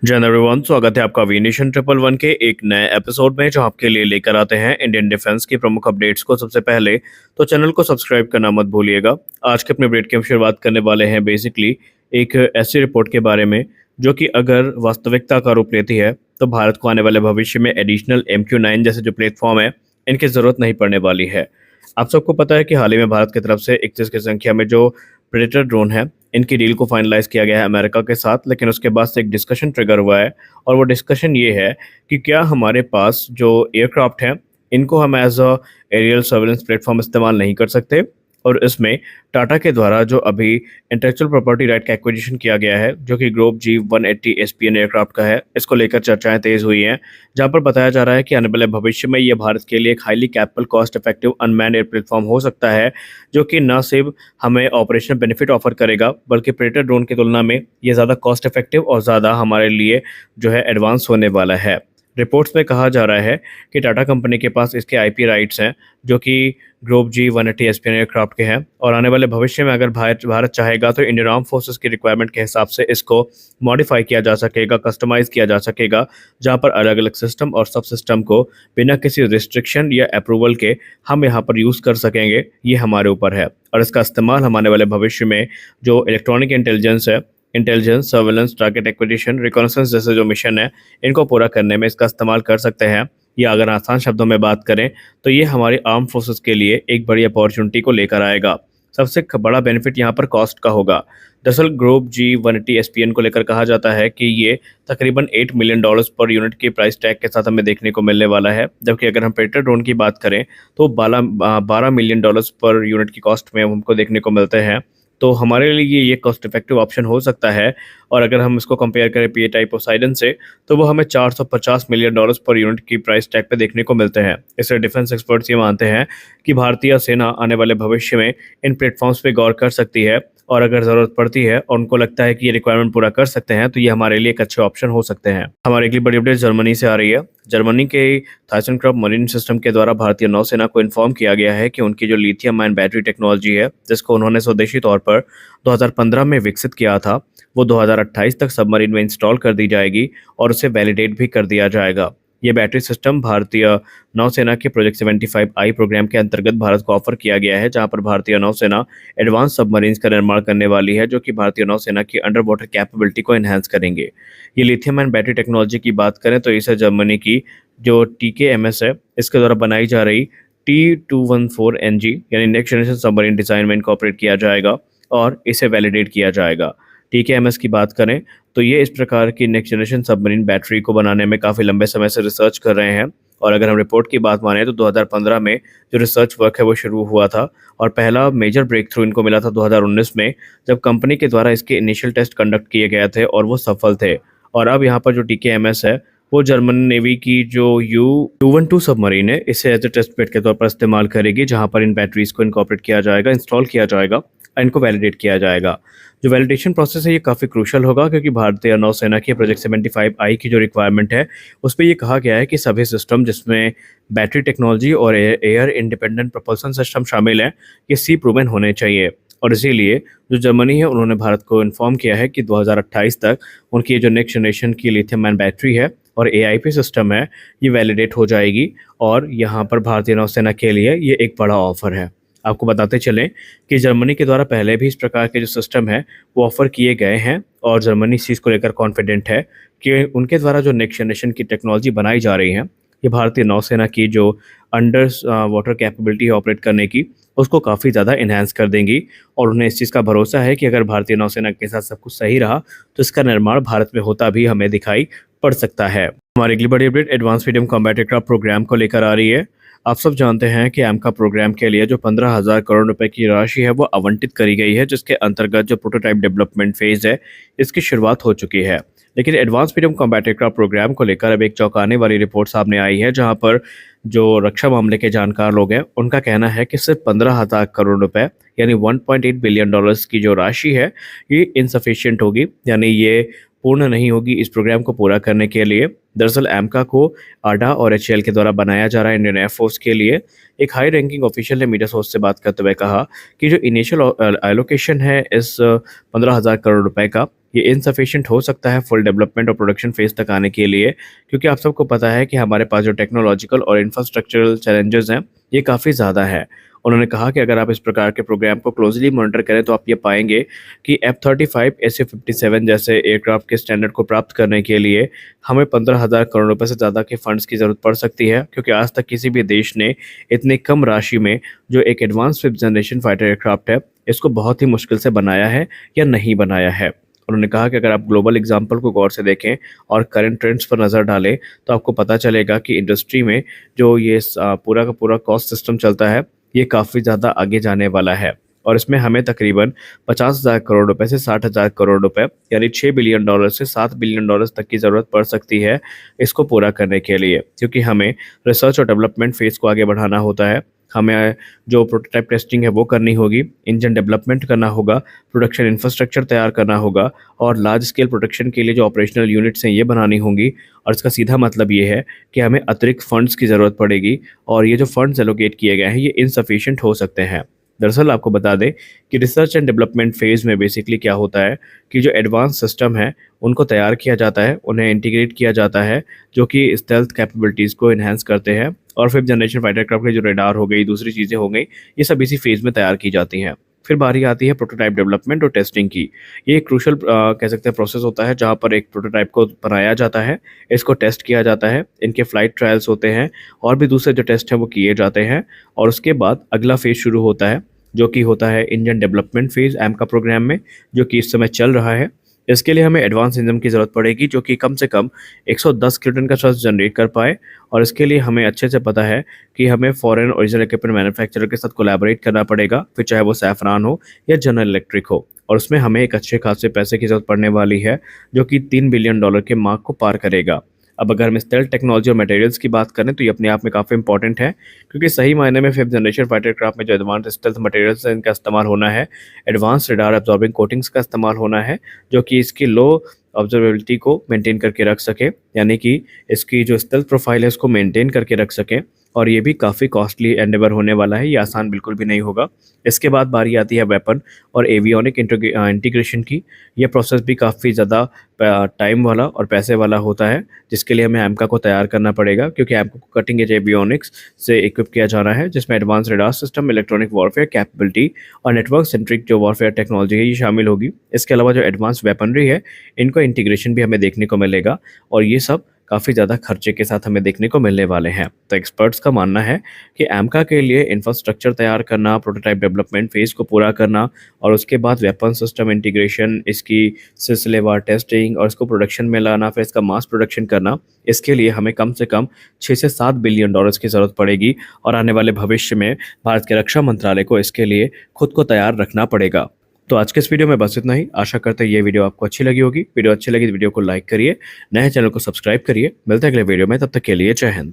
जय हिंद एवरीवन, स्वागत है आपका वी नेशन 111 के एक नए एपिसोड में जो आपके लिए लेकर आते हैं इंडियन डिफेंस की प्रमुख अपडेट्स को सबसे पहले। तो चैनल को सब्सक्राइब करना मत भूलिएगा। आज के अपने अपडेट की हम शुरुआत करने वाले हैं बेसिकली एक ऐसी रिपोर्ट के बारे में जो कि अगर वास्तविकता का रूप लेती है तो भारत को आने वाले भविष्य में एडिशनल MQ9 जैसे जो प्लेटफॉर्म है इनकी ज़रूरत नहीं पड़ने वाली है। आप सबको पता है कि हाल ही में भारत की तरफ से 31 की संख्या में जो प्रेडेटर ड्रोन है इनकी डील को फाइनलाइज किया गया है अमेरिका के साथ, लेकिन उसके बाद से एक डिस्कशन ट्रिगर हुआ है और वो डिस्कशन ये है कि क्या हमारे पास जो एयरक्राफ्ट हैं इनको हम as a aerial surveillance platform इस्तेमाल नहीं कर सकते। और इसमें टाटा के द्वारा जो अभी इंटेलेक्चुअल प्रॉपर्टी राइट का एक्विजिशन किया गया है जो कि ग्लोब G180 SPN एयरक्राफ्ट का है, इसको लेकर चर्चाएं तेज हुई हैं, जहां पर बताया जा रहा है कि आने वाले भविष्य में ये भारत के लिए एक highly capital cost effective unmanned air platform हो सकता है जो कि न सिर्फ हमें ऑपरेशनल बेनिफिट ऑफर करेगा बल्कि प्रेडेटर ड्रोन की तुलना में ये ज़्यादा कॉस्ट इफेक्टिव और ज़्यादा हमारे लिए जो है एडवांस होने वाला है। रिपोर्ट्स में कहा जा रहा है कि टाटा कंपनी के पास इसके IP राइट्स हैं जो कि ग्लोब G180 SPN एयरक्राफ्ट के हैं, और आने वाले भविष्य में अगर भारत चाहेगा तो इंडियन आर्म फोर्सेस की रिक्वायरमेंट के हिसाब से इसको मॉडिफाई किया जा सकेगा, कस्टमाइज़ किया जा सकेगा, जहां पर अलग अलग सिस्टम और सब सिस्टम को बिना किसी रिस्ट्रिक्शन या अप्रूवल के हम यहाँ पर यूज़ कर सकेंगे। ये हमारे ऊपर है और इसका इस्तेमाल हम आने वाले भविष्य में जो इलेक्ट्रॉनिक इंटेलिजेंस है, intelligence, surveillance, target acquisition, reconnaissance जैसे जो मिशन है इनको पूरा करने में इसका इस्तेमाल कर सकते हैं। या अगर आसान शब्दों में बात करें तो ये हमारी आर्म फोर्सेस के लिए एक बड़ी अपॉर्चुनिटी को लेकर आएगा। सबसे बड़ा बेनिफिट यहाँ पर कॉस्ट का होगा। दरअसल ग्लोब G180 SPN को लेकर कहा जाता है कि ये तकरीबन $8 मिलियन पर यूनिट की प्राइस टैग के साथ हमें देखने को मिलने वाला है, जबकि अगर हम प्रेडेटर ड्रोन की बात करें तो 12 मिलियन डॉलर्स पर यूनिट की कॉस्ट में हमको देखने को मिलते हैं। तो हमारे लिए ये कॉस्ट इफेक्टिव ऑप्शन हो सकता है। और अगर हम इसको कंपेयर करें PA-टाइप पोसाइडन से तो वो हमें $450 मिलियन पर यूनिट की प्राइस टैग पे देखने को मिलते हैं। इससे डिफेंस एक्सपर्ट्स ये मानते हैं कि भारतीय सेना आने वाले भविष्य में इन प्लेटफॉर्म्स पे गौर कर सकती है, और अगर ज़रूरत पड़ती है और उनको लगता है कि ये रिक्वायरमेंट पूरा कर सकते हैं तो ये हमारे लिए एक अच्छे ऑप्शन हो सकते हैं। हमारी अगली बड़ी अपडेट जर्मनी से आ रही है। जर्मनी के थाइसेनक्राफ्ट मरीन सिस्टम के द्वारा भारतीय नौसेना को इन्फॉर्म किया गया है कि उनकी जो लिथियम आयन बैटरी टेक्नोलॉजी है जिसको उन्होंने स्वदेशी तौर पर 2015 में विकसित किया था, वो 2028 तक सबमरीन में इंस्टॉल कर दी जाएगी और उसे वैलिडेट भी कर दिया जाएगा। ये बैटरी सिस्टम भारतीय नौसेना के प्रोजेक्ट 75I प्रोग्राम के अंतर्गत भारत को ऑफर किया गया है, जहां पर भारतीय नौसेना एडवांस सबमरीन्स का निर्माण करने वाली है जो कि भारतीय नौसेना की अंडर वाटर कैपेबिलिटी को एनहांस करेंगे। ये लिथियम आयन बैटरी टेक्नोलॉजी की बात करें तो इसे जर्मनी की जो TKMS है इसके द्वारा बनाई जा रही T214NG यानी नेक्स्ट जनरेशन सबमरीन डिजाइन में इनकॉर्पोरेट किया जाएगा और इसे वैलिडेट किया जाएगा। TKMS की बात करें तो ये इस प्रकार की नेक्स्ट जनरेशन सबमरीन बैटरी को बनाने में काफ़ी लंबे समय से रिसर्च कर रहे हैं, और अगर हम रिपोर्ट की बात माने तो 2015 में जो रिसर्च वर्क है वो शुरू हुआ था और पहला मेजर ब्रेक थ्रू इनको मिला था 2019 में, जब कंपनी के द्वारा इसके इनिशियल टेस्ट कंडक्ट किए गए थे और वो सफल थे। और अब यहाँ पर जो TKMS है वो जर्मन नेवी की जो U212 सबमरीन है इसे एज ए टेस्ट बेड के तौर पर इस्तेमाल करेगी, जहां पर इन बैटरीज को इनकॉर्पोरेट किया जाएगा, इंस्टॉल किया जाएगा, इनको वैलिडेट किया जाएगा। जो वैलिडेशन प्रोसेस है ये काफ़ी क्रूशल होगा क्योंकि भारतीय नौसेना की प्रोजेक्ट 75I की जो रिक्वायरमेंट है उस पर यह कहा गया है कि सभी सिस्टम जिसमें बैटरी टेक्नोलॉजी और एयर इंडिपेंडेंट प्रोपल्सन सिस्टम शामिल हैं ये सी प्रूवन होने चाहिए। और इसीलिए जो जर्मनी है उन्होंने भारत को इन्फॉर्म किया है कि 2028 तक उनकी जो नेक्स्ट जनरेशन की लिथियम आयन बैटरी है और AIP सिस्टम है ये वैलिडेट हो जाएगी, और यहाँ पर भारतीय नौसेना के लिए ये एक बड़ा ऑफर है। आपको बताते चलें कि जर्मनी के द्वारा पहले भी इस प्रकार के जो सिस्टम है वो ऑफर किए गए हैं, और जर्मनी इस चीज़ को लेकर कॉन्फिडेंट है कि उनके द्वारा जो नेक्स्ट जनरेशन की टेक्नोलॉजी बनाई जा रही है ये भारतीय नौसेना की जो अंडर वाटर कैपेबिलिटी ऑपरेट करने की उसको काफ़ी ज़्यादा इन्हांस कर देंगी। और उन्हें इस चीज़ का भरोसा है कि अगर भारतीय नौसेना के साथ सब कुछ सही रहा तो इसका निर्माण भारत में होता भी हमें दिखाई पड़ सकता है। हमारी अगली बड़ी update advance medium combat aircraft programme को लेकर आ रही है। आप सब जानते हैं कि AMCA प्रोग्राम के लिए जो 15,000 करोड़ रुपए की राशि है वो आवंटित करी गई है, जिसके अंतर्गत जो प्रोटोटाइप डेवलपमेंट फेज है इसकी शुरुआत हो चुकी है। लेकिन advance medium combat aircraft programme को लेकर अब एक चौंकाने वाली रिपोर्ट सामने आई है, जहां पर जो रक्षा मामले के जानकार लोग हैं उनका कहना है कि सिर्फ 15,000 करोड़ रुपए यानी $1.8 बिलियन की जो राशि है ये इनसफिशियंट होगी, यानी ये पूर्ण नहीं होगी इस प्रोग्राम को पूरा करने के लिए। दरअसल एमका को आडा और एचएएल के द्वारा बनाया जा रहा है इंडियन एयरफोर्स के लिए। एक हाई रैंकिंग ऑफिशियल ने मीडिया सोर्स से बात करते हुए कहा कि जो इनिशियल एलोकेशन है इस 15,000 करोड़ रुपए का, ये इनसफिशिएंट हो सकता है फुल डेवलपमेंट और प्रोडक्शन फेज तक आने के लिए, क्योंकि आप सबको पता है कि हमारे पास जो टेक्नोलॉजिकल और इंफ्रास्ट्रक्चरल चैलेंजेस हैं ये काफ़ी ज़्यादा है। उन्होंने कहा कि अगर आप इस प्रकार के प्रोग्राम को क्लोजली मॉनिटर करें तो आप ये पाएंगे कि F-35 AC-57 जैसे एयरक्राफ्ट के स्टैंडर्ड को प्राप्त करने के लिए हमें 15,000 करोड़ रुपए से ज़्यादा के फंड्स की ज़रूरत पड़ सकती है, क्योंकि आज तक किसी भी देश ने इतनी कम राशि में जो एक advance fifth generation fighter aircraft है इसको बहुत ही मुश्किल से बनाया है या नहीं बनाया है। उन्होंने कहा कि अगर आप ग्लोबल एग्जाम्पल को गौर से देखें और करंट ट्रेंड्स पर नज़र डालें तो आपको पता चलेगा कि इंडस्ट्री में जो ये पूरा का पूरा कॉस्ट सिस्टम चलता है ये काफ़ी ज़्यादा आगे जाने वाला है, और इसमें हमें तकरीबन 50,000 करोड़ रुपए से 60,000 करोड़ रुपए यानी $6 बिलियन से $7 बिलियन तक की ज़रूरत पड़ सकती है इसको पूरा करने के लिए, क्योंकि हमें रिसर्च और डेवलपमेंट फेज़ को आगे बढ़ाना होता है। हमें जो प्रोटोटाइप टेस्टिंग है वो करनी होगी, इंजन डेवलपमेंट करना होगा, प्रोडक्शन इंफ्रास्ट्रक्चर तैयार करना होगा और लार्ज स्केल प्रोडक्शन के लिए जो ऑपरेशनल यूनिट्स हैं ये बनानी होंगी। और इसका सीधा मतलब ये है कि हमें अतिरिक्त फंड्स की ज़रूरत पड़ेगी और ये जो फंड्स एलोकेट किए गए हैं ये इनसफिशिएंट हो सकते हैं। दरअसल आपको बता दें कि रिसर्च एंड डेवलपमेंट फेज़ में बेसिकली क्या होता है कि जो एडवांस सिस्टम है उनको तैयार किया जाता है, उन्हें इंटीग्रेट किया जाता है, जो कि स्टेल्थ कैपेबिलिटीज़ को इन्हेंस करते हैं, और फिफ्थ जनरेशन फाइटर एयरक्राफ्ट के जो रेडार हो गई, दूसरी चीज़ें हो गई, ये सब इसी फेज़ में तैयार की जाती हैं। फिर बारी आती है प्रोटोटाइप डेवलपमेंट और टेस्टिंग की। ये एक क्रूशल कह सकते हैं प्रोसेस होता है जहाँ पर एक प्रोटोटाइप को बनाया जाता है, इसको टेस्ट किया जाता है, इनके फ्लाइट ट्रायल्स होते हैं और भी दूसरे जो टेस्ट हैं वो किए जाते हैं, और उसके बाद अगला फेज़ शुरू होता है जो कि होता है इंजन डेवलपमेंट फेज़ एमका प्रोग्राम में, जो कि इस समय चल रहा है। इसके लिए हमें एडवांस इंजन की ज़रूरत पड़ेगी जो कि कम से कम 110 किलोटन का थ्रस्ट जनरेट कर पाए, और इसके लिए हमें अच्छे से पता है कि हमें फॉरेन ओरिजिनल इक्विपमेंट मैन्युफैक्चरर के साथ कोलैबोरेट करना पड़ेगा, फिर चाहे वो सैफरान हो या जनरल इलेक्ट्रिक हो, और उसमें हमें एक अच्छे खासे पैसे की ज़रूरत पड़ने वाली है जो कि $3 बिलियन के मार्क को पार करेगा। अब अगर हम स्टेल्थ टेक्नोलॉजी और मटेरियल्स की बात करें तो ये अपने आप में काफ़ी इंपॉर्टेंट है, क्योंकि सही मायने में फिफ्थ जनरेशन फाइटर क्राफ्ट में जो एडवांस स्टेल्थ मटेरियल्स है इनका इस्तेमाल होना है, एडवांस रेडार एब्जॉर्बिंग कोटिंग्स का इस्तेमाल होना है जो कि इसकी लो ऑब्जर्वेबिलिटी को मेंटेन करके रख सके, यानी कि इसकी जो स्टेल्थ प्रोफाइल है उसको मेंटेन करके रख सके, और ये भी काफ़ी कॉस्टली एंडेवर होने वाला है, ये आसान बिल्कुल भी नहीं होगा। इसके बाद बारी आती है वेपन और एवियोनिक इंटीग्रेशन की। ये प्रोसेस भी काफ़ी ज़्यादा टाइम वाला और पैसे वाला होता है, जिसके लिए हमें एमका को तैयार करना पड़ेगा, क्योंकि एमका को कटिंग एज एवियोनिक्स से इक्विप किया जाना है, जिसमें advance radar system, electronic warfare capability और नेटवर्क सेंट्रिक जो वॉरफेयर टेक्नोलॉजी है ये शामिल होगी। इसके अलावा जो एडवांस वेपनरी है इनको इंटीग्रेशन भी हमें देखने को मिलेगा, और ये सब काफ़ी ज़्यादा खर्चे के साथ हमें देखने को मिलने वाले हैं। तो एक्सपर्ट्स का मानना है कि एमका के लिए इंफ्रास्ट्रक्चर तैयार करना, प्रोटोटाइप डेवलपमेंट फेज़ को पूरा करना और उसके बाद वेपन सिस्टम इंटीग्रेशन, इसकी सिलसिलेवार टेस्टिंग और इसको प्रोडक्शन में लाना, फिर इसका मास प्रोडक्शन करना, इसके लिए हमें कम से कम $6 से $7 बिलियन की ज़रूरत पड़ेगी, और आने वाले भविष्य में भारत के रक्षा मंत्रालय को इसके लिए खुद को तैयार रखना पड़ेगा। तो आज के इस वीडियो में बस इतना ही। आशा करते हैं ये वीडियो आपको अच्छी लगी होगी। वीडियो अच्छी लगी तो वीडियो को लाइक करिए, नए चैनल को सब्सक्राइब करिए। मिलते हैं अगले वीडियो में, तब तक के लिए जय हिंद।